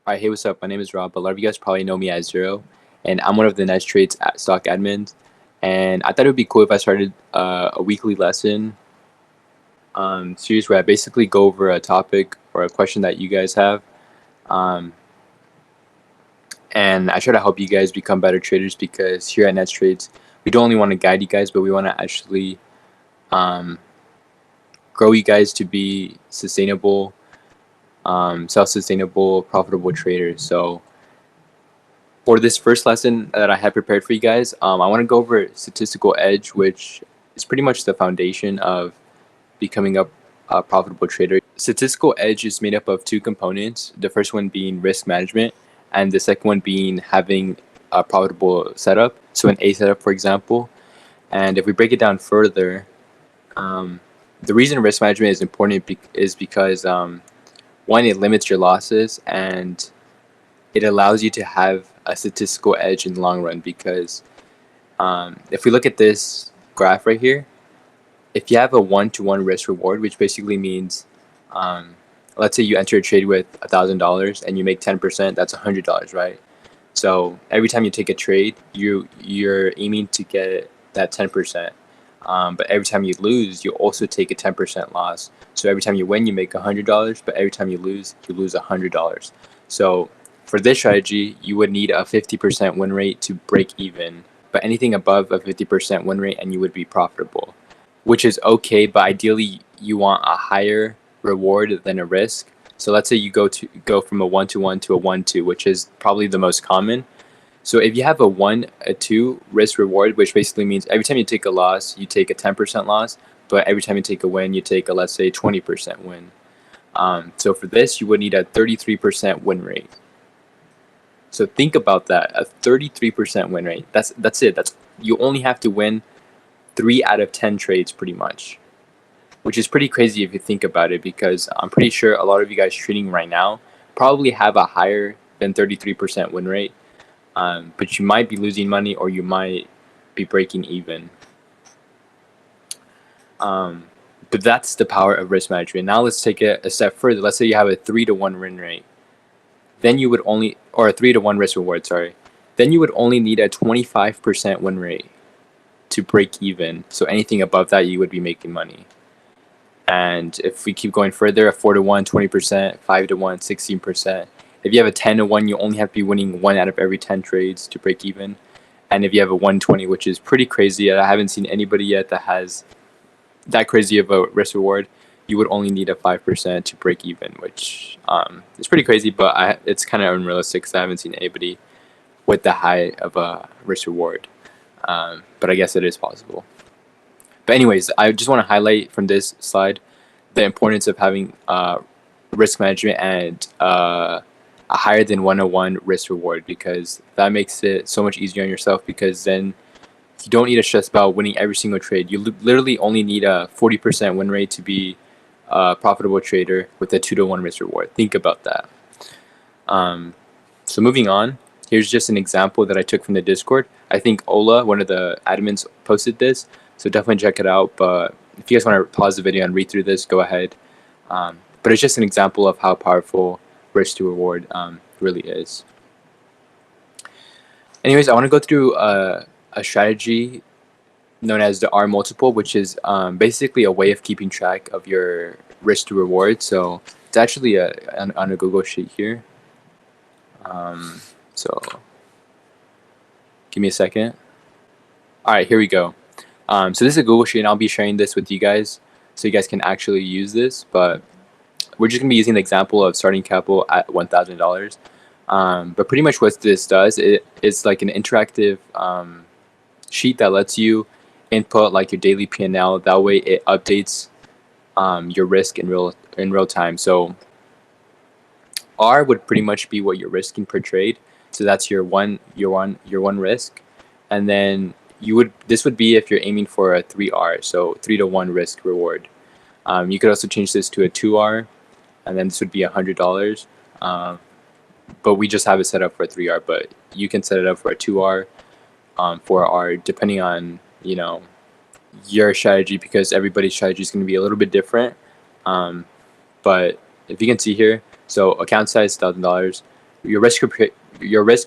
Alright, hey, what's up? My name is Rob. A lot of you guys probably know me as Zero, and I'm one of the Nice Trades stock admins. And I thought it would be cool if I started a weekly lesson series where I basically go over a topic or a question that you guys have, um, and I try to help you guys become better traders because here at Nice Trades, we don't only want to guide you guys, but we want to actually um, grow you guys to be sustainable, self-sustainable, profitable traders. So for this first lesson that I have prepared for you guys, I want to go over statistical edge, which is pretty much the foundation of becoming a profitable trader. Statistical edge is made up of two components, the first one being risk management, and the second one being having a profitable setup, so an A setup, for example. And if we break it down further, the reason risk management is important is because one, it limits your losses, and it allows you to have a statistical edge in the long run because if we look at this graph right here, if you have a one-to-one risk reward, which basically means let's say you enter a trade with $1,000 and you make 10%, that's $100, right? So every time you take a trade, you're aiming to get that 10%. But every time you lose, you also take a 10% loss. So every time you win, you make $100, but every time you lose $100. So for this strategy, you would need a 50% win rate to break even, but anything above a 50% win rate and you would be profitable, which is okay, but ideally you want a higher reward than a risk. So let's say you go from a 1-to-1 to a 1-2, which is probably the most common. So if you have a 1-2 risk reward, which basically means every time you take a loss, you take a 10% loss, but every time you take a win, you take a, let's say, 20% win. So for this, you would need a 33% win rate. So think about that, a 33% win rate. That's it. You only have to win 3 out of 10 trades pretty much, which is pretty crazy if you think about it, because I'm pretty sure a lot of you guys trading right now probably have a higher than 33% win rate, but you might be losing money or you might be breaking even. But that's the power of risk management. Now let's take it a step further. Let's say you have a 3-to-1 win rate. Then you would only, or a 3-to-1 risk reward, sorry. Then you would only need a 25% win rate to break even. So anything above that, you would be making money. And if we keep going further, a 4-to-1, 20%, 5-to-1, 16%. If you have a 10-to-1, you only have to be winning 1 out of every 10 trades to break even. And if you have a 120, which is pretty crazy, I haven't seen anybody yet that has that crazy of a risk reward, you would only need a 5% to break even, which is pretty crazy, but it's kind of unrealistic because I haven't seen anybody with the high of a risk reward. But I guess it is possible. But anyways, I just want to highlight from this slide the importance of having risk management and a higher than 101 risk reward, because that makes it so much easier on yourself, because then you don't need to stress about winning every single trade. You literally only need a 40% win rate to be a profitable trader with a 2-to-1 risk reward. Think about that. So moving on, here's just an example that I took from the Discord. I think Ola, one of the admins, posted this, so definitely check it out. But if you guys want to pause the video and read through this, go ahead. But it's just an example of how powerful risk to reward really is. Anyways, I want to go through a strategy known as the R multiple, which is basically a way of keeping track of your risk to reward. So it's actually on a Google sheet here. So give me a second. All right, here we go. So this is a Google sheet, and I'll be sharing this with you guys so you guys can actually use this. But we're just gonna be using the example of starting capital at $1,000. But pretty much what this does, it's like an interactive sheet that lets you input like your daily P&L. That way it updates your risk in real time. So R would pretty much be what you're risking per trade. So that's your one risk, and then this would be if you're aiming for a 3R, so 3-to-1 risk reward. You could also change this to a 2R, and then this would be $100. But we just have it set up for a 3R, but you can set it up for a 2R, 4R, depending on your strategy, because everybody's strategy is going to be a little bit different. But if you can see here, so account size $1,000, your risk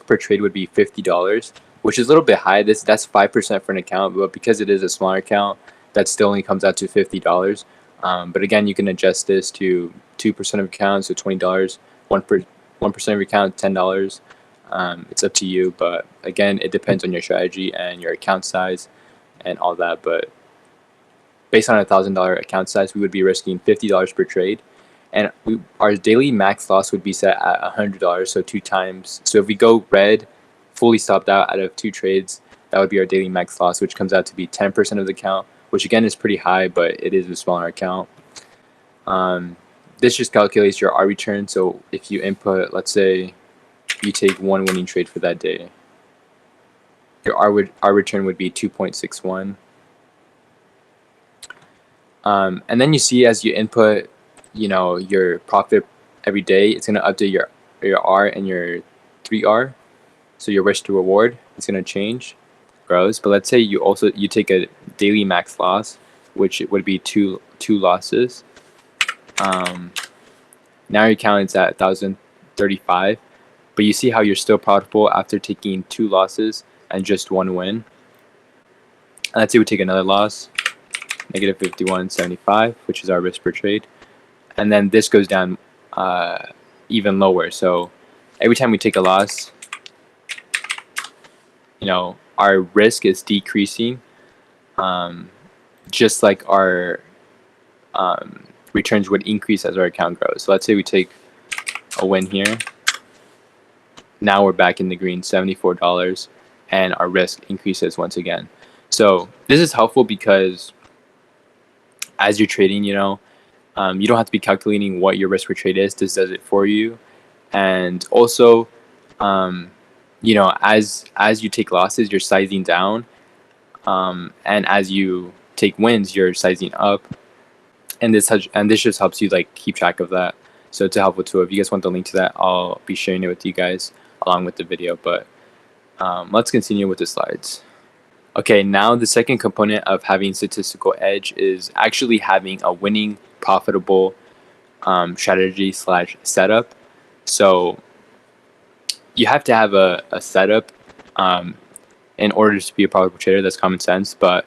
per trade would be $50, which is a little bit high. That's 5% for an account, but because it is a smaller account, that still only comes out to $50. But again, you can adjust this to 2% of accounts, so $20. 1% of your account, $10. It's up to you, but again, it depends on your strategy and your account size and all that. But based on $1,000 account size, we would be risking $50 per trade, and our daily max loss would be set at $100. So 2 times. So if we go red, fully stopped out of 2 trades, that would be our daily max loss, which comes out to be 10% of the account, which again is pretty high, but it is a smaller account. This just calculates your R return. So if you input, let's say you take 1 winning trade for that day, your R return would be 2.61. And then you see as you input, your profit every day, it's going to update your R and your 3R. So your risk to reward is going to change, grows. But let's say you take a daily max loss, which would be two losses. Now your account is at 1,035, but you see how you're still profitable after taking 2 losses and just 1 win. And let's say we take another loss, negative 51.75, which is our risk per trade, and then this goes down even lower. So every time we take a loss, our risk is decreasing, just like our returns would increase as our account grows. So let's say we take a win here. Now we're back in the green, $74, and our risk increases once again. So this is helpful because as you're trading, you don't have to be calculating what your risk per trade is. This does it for you. And also, as you take losses, you're sizing down, and as you take wins, you're sizing up. And this just helps you keep track of that. So it's a helpful tool. If you guys want the link to that, I'll be sharing it with you guys along with the video. But let's continue with the slides. Okay, now the second component of having statistical edge is actually having a winning, profitable strategy / setup. So you have to have a setup in order to be a profitable trader. That's common sense. But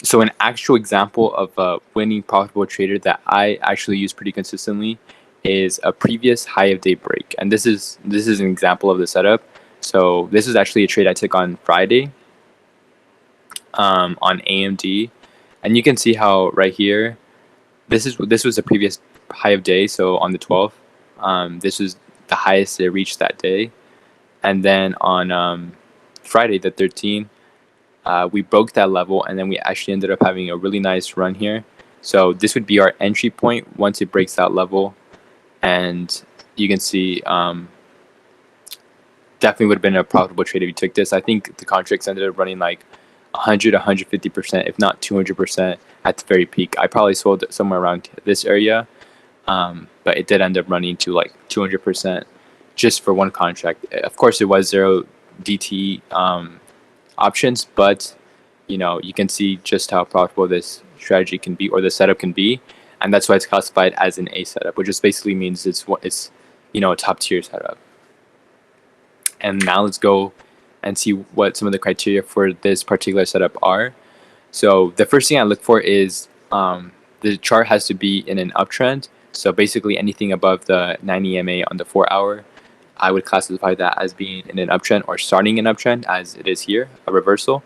so an actual example of a winning profitable trader that I actually use pretty consistently is a previous high of day break. And this is an example of the setup. So this is actually a trade I took on Friday on AMD. And you can see how right here, this was a previous high of day. So on the 12th, this was the highest it reached that day. And then on Friday the 13th, we broke that level, and then we actually ended up having a really nice run here. So this would be our entry point once it breaks that level. And you can see definitely would have been a profitable trade if you took this. I think the contracts ended up running like 100, 150%, if not 200% at the very peak. I probably sold it somewhere around this area, but it did end up running to like 200% just for one contract. Of course, it was 0 DT options, but you can see just how profitable this strategy can be, or the setup can be, and that's why it's classified as an A setup, which just basically means it's a top tier setup. And now let's go and see what some of the criteria for this particular setup are. So the first thing I look for is the chart has to be in an uptrend. So basically anything above the 90 EMA on the 4-hour, I would classify that as being in an uptrend or starting an uptrend, as it is here, a reversal.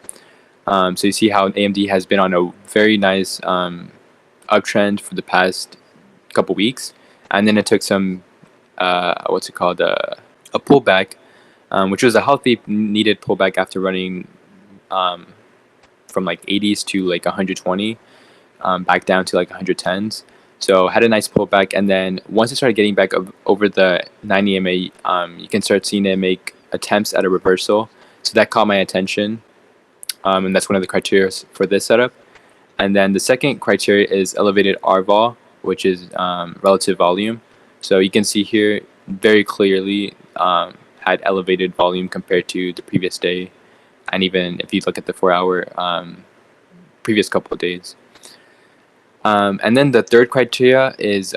So you see how AMD has been on a very nice uptrend for the past couple weeks, and then it took some a pullback, which was a healthy, needed pullback after running from like 80s to like 120, back down to like 110s. So had a nice pullback, and then once it started getting back over the 90 EMA, you can start seeing it make attempts at a reversal. So that caught my attention, and that's one of the criteria for this setup. And then the second criteria is elevated RVOL, which is relative volume. So you can see here very clearly had elevated volume compared to the previous day, and even if you look at the 4-hour previous couple of days. And then the third criteria is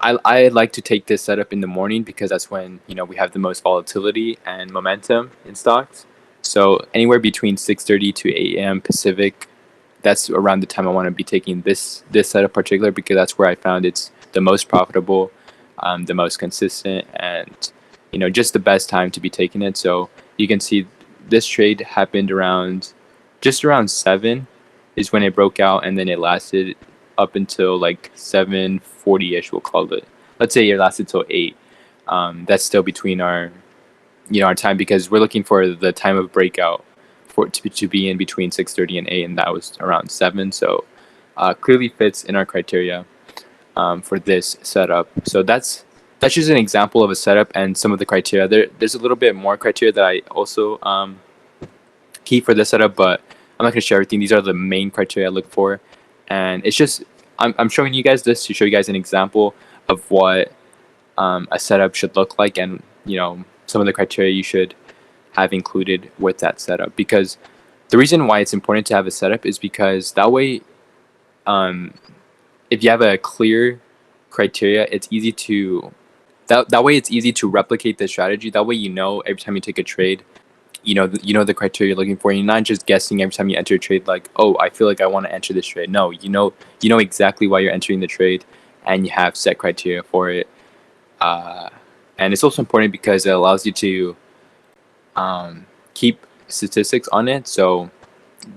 I like to take this setup in the morning because that's when we have the most volatility and momentum in stocks. So anywhere between 6:30 to 8 a.m. Pacific, that's around the time I want to be taking this setup particular, because that's where I found it's the most profitable, the most consistent, and just the best time to be taking it. So you can see this trade happened just around 7 is when it broke out, and then it lasted up until like 7:40ish, we'll call it. Let's say it lasted till 8. That's still between our time, because we're looking for the time of breakout for it to be in between 6:30 and 8, and that was around 7. So clearly fits in our criteria for this setup. So that's just an example of a setup and some of the criteria. There's a little bit more criteria that I also key for this setup, but I'm not going to share everything. These are the main criteria I look for, and it's just I'm showing you guys this to show you guys an example of what a setup should look like, and some of the criteria you should have included with that setup. Because the reason why it's important to have a setup is because that way, if you have a clear criteria, it's easy to that way it's easy to replicate the strategy. That way, every time you take a trade, the criteria you're looking for. You're not just guessing every time you enter a trade, like, oh, I feel like I want to enter this trade. No, you know exactly why you're entering the trade, and you have set criteria for it. And it's also important because it allows you to keep statistics on it. So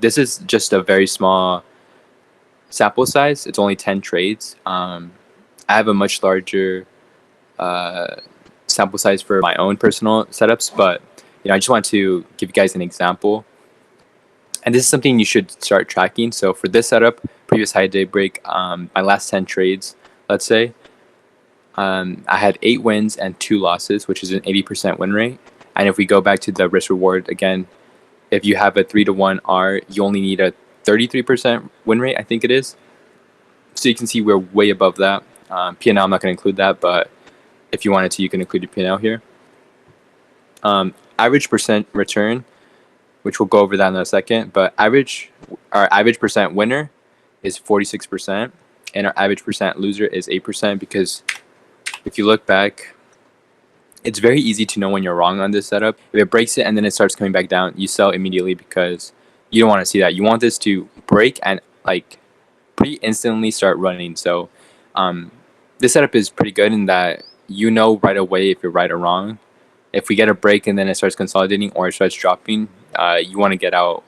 this is just a very small sample size. It's only 10 trades. I have a much larger sample size for my own personal setups, but I just want to give you guys an example. And this is something you should start tracking. So for this setup, previous high day break, my last 10 trades, let's say, I had 8 wins and 2 losses, which is an 80% win rate. And if we go back to the risk reward again, if you have a 3-to-1 R, you only need a 33% win rate, I think it is. So you can see we're way above that. P&L, I'm not going to include that, but if you wanted to, you can include your P&L here. Average percent return, which we'll go over that in a second, but our average percent winner is 46%, and our average percent loser is 8%, because if you look back, it's very easy to know when you're wrong on this setup. If it breaks it and then it starts coming back down, you sell immediately, because you don't want to see that. You want this to break and like pretty instantly start running. So this setup is pretty good in that right away if you're right or wrong. If we get a break and then it starts consolidating or it starts dropping, you want to get out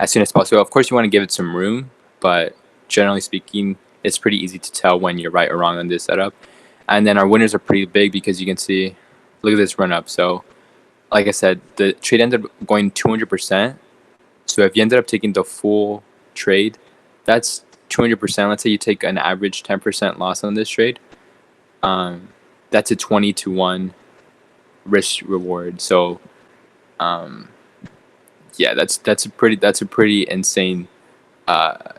as soon as possible. Of course, you want to give it some room, but generally speaking, it's pretty easy to tell when you're right or wrong on this setup. And then our winners are pretty big, because you can see, look at this run up. So like I said, the trade ended up going 200%. So if you ended up taking the full trade, that's 200%. Let's say you take an average 10% loss on this trade. That's a 20-to-1 risk reward. So yeah, that's a pretty insane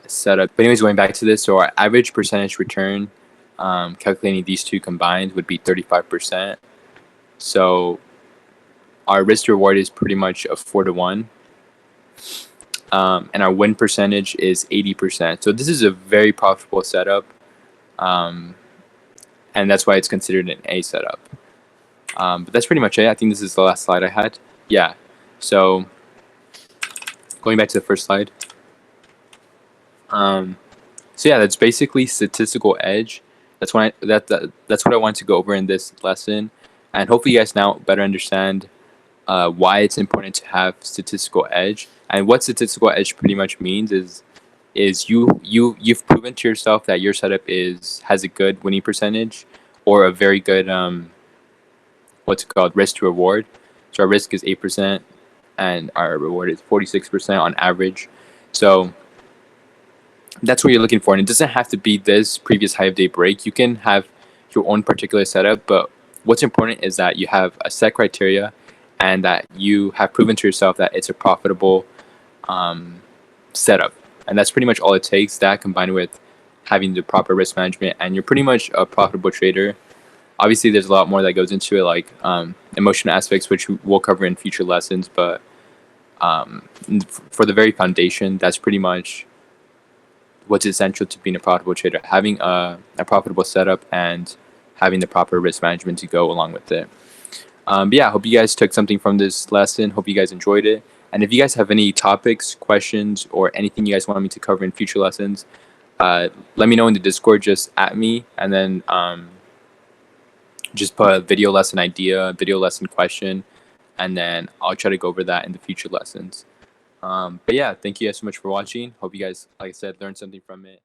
setup. But anyways, going back to this, so our average percentage return, calculating these two combined, would be 35%. So our risk reward is pretty much a 4-to-1, and our win percentage is 80%. So this is a very profitable setup, and that's why it's considered an A setup. But that's pretty much it. I think this is the last slide I had. Yeah. So going back to the first slide. So yeah, that's basically statistical edge. That's what I wanted to go over in this lesson, and hopefully you guys now better understand why it's important to have statistical edge. And what statistical edge pretty much means is you've proven to yourself that your setup has a good winning percentage, or a very good what's it called, risk to reward. So our risk is 8% and our reward is 46% on average. So that's what you're looking for. And it doesn't have to be this previous high of day break. You can have your own particular setup, but what's important is that you have a set criteria and that you have proven to yourself that it's a profitable setup. And that's pretty much all it takes. That combined with having the proper risk management, and you're pretty much a profitable trader. Obviously, there's a lot more that goes into it, like emotional aspects, which we'll cover in future lessons. But for the very foundation, that's pretty much what's essential to being a profitable trader, having a profitable setup and having the proper risk management to go along with it. But yeah, I hope you guys took something from this lesson. Hope you guys enjoyed it. And if you guys have any topics, questions, or anything you guys want me to cover in future lessons, let me know in the Discord. Just at me, and then just put a video lesson idea, video lesson question, and then I'll try to go over that in the future lessons. But yeah, thank you guys so much for watching. Hope you guys, like I said, learned something from it.